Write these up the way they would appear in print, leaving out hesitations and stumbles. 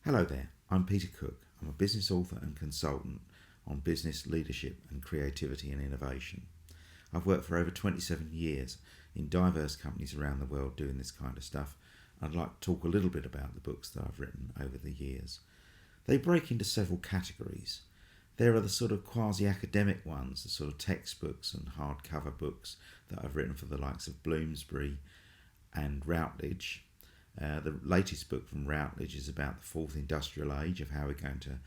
Hello there, I'm Peter Cook. I'm a business author and consultant on business, leadership and creativity and innovation. I've worked for over 27 years in diverse companies around the world doing this kind of stuff. I'd like to talk a little bit about the books that I've written over the years. They break into several categories. There are the sort of quasi-academic ones, the sort of textbooks and hardcover books that I've written for the likes of Bloomsbury and Routledge. The latest book from Routledge is about the fourth industrial age, of how we're going to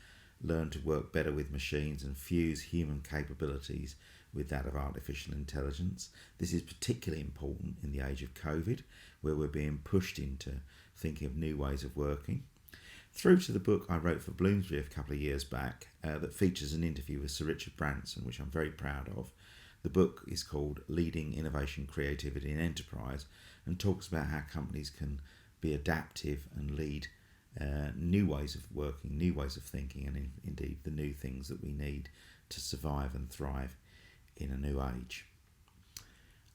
learn to work better with machines and fuse human capabilities with that of artificial intelligence. This is particularly important in the age of COVID, where we're being pushed into thinking of new ways of working. Through to the book I wrote for Bloomsbury a couple of years back that features an interview with Sir Richard Branson, which I'm very proud of. The book is called Leading Innovation, Creativity and Enterprise, and talks about how companies can be adaptive and lead new ways of working, new ways of thinking, and indeed the new things that we need to survive and thrive in a new age.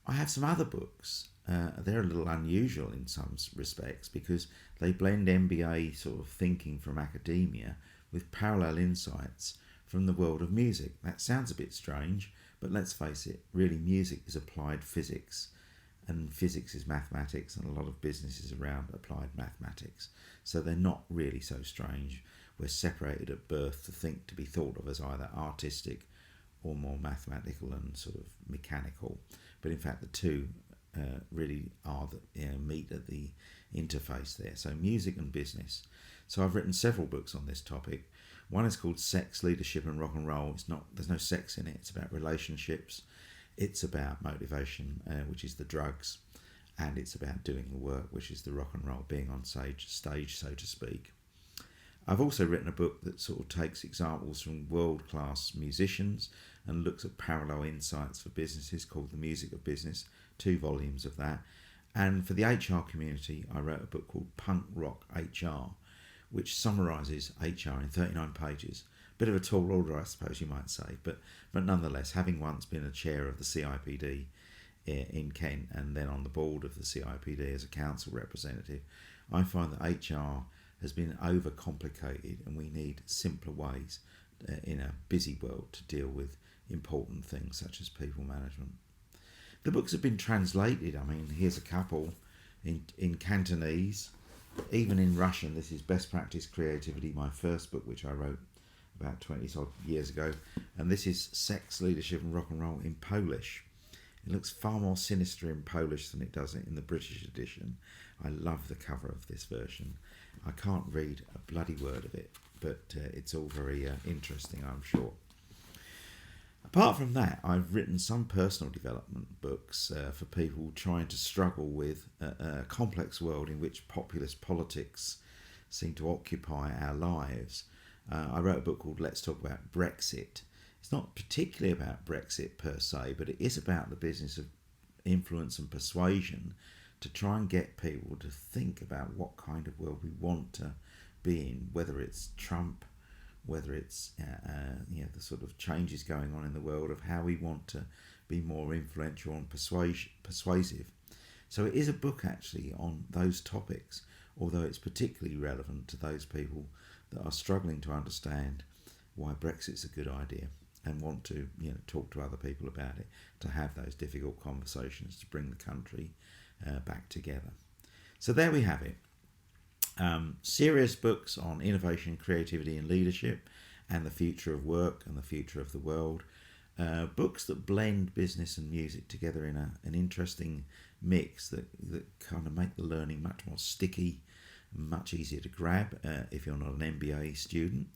I have some other books. They're a little unusual in some respects because they blend MBA sort of thinking from academia with parallel insights from the world of music. That sounds a bit strange, but let's face it, really music is applied physics. And physics is mathematics, and a lot of businesses around applied mathematics. So they're not really so strange. We're separated at birth to be thought of as either artistic or more mathematical and sort of mechanical. But in fact, the two really are meet at the interface there. So music and business. So I've written several books on this topic. One is called Sex, Leadership and Rock and Roll. There's no sex in it. It's about relationships. It's about motivation, which is the drugs, and it's about doing the work, which is the rock and roll, being on stage, so to speak. I've also written a book that sort of takes examples from world-class musicians and looks at parallel insights for businesses, called The Music of Business, 2 volumes of that. And for the HR community, I wrote a book called Punk Rock HR, which summarises HR in 39 pages. Bit of a tall order, I suppose you might say, but nonetheless, having once been a chair of the CIPD in Kent and then on the board of the CIPD as a council representative, I find that HR has been overcomplicated and we need simpler ways in a busy world to deal with important things such as people management. The books have been translated. I mean, here's a couple in Cantonese, even in Russian. This is Best Practice Creativity, my first book, which I wrote about 20 odd years ago, and this is Sex, Leadership and Rock and Roll in Polish. It looks far more sinister in Polish than it does in the British edition. I love the cover of this version. I can't read a bloody word of it, but it's all very interesting, I'm sure. Apart from that, I've written some personal development books for people trying to struggle with a complex world in which populist politics seem to occupy our lives. I wrote a book called Let's Talk About Brexit. It's not particularly about Brexit per se, but it is about the business of influence and persuasion to try and get people to think about what kind of world we want to be in, whether it's Trump, whether it's the sort of changes going on in the world of how we want to be more influential and persuasive. So it is a book actually on those topics, although it's particularly relevant to those people that are struggling to understand why Brexit's a good idea and want to talk to other people about it, to have those difficult conversations to bring the country back together. So there we have it. Serious books on innovation, creativity and leadership and the future of work and the future of the world. Books that blend business and music together in an interesting mix that kind of make the learning much more sticky, much easier to grab if you're not an MBA student,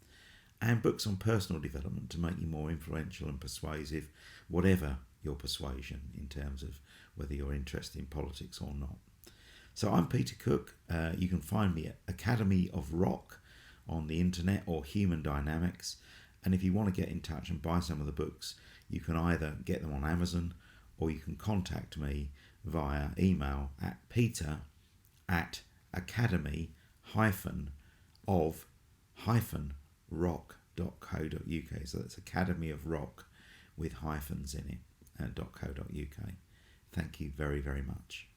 and books on personal development to make you more influential and persuasive, whatever your persuasion in terms of whether you're interested in politics or not. So I'm Peter Cook. You can find me at Academy of Rock on the internet or Human Dynamics, and if you want to get in touch and buy some of the books, you can either get them on Amazon or you can contact me via email at peter@academy-of-rock.co.uk. So that's Academy of Rock with hyphens in it, .co.uk. Thank you very, very much.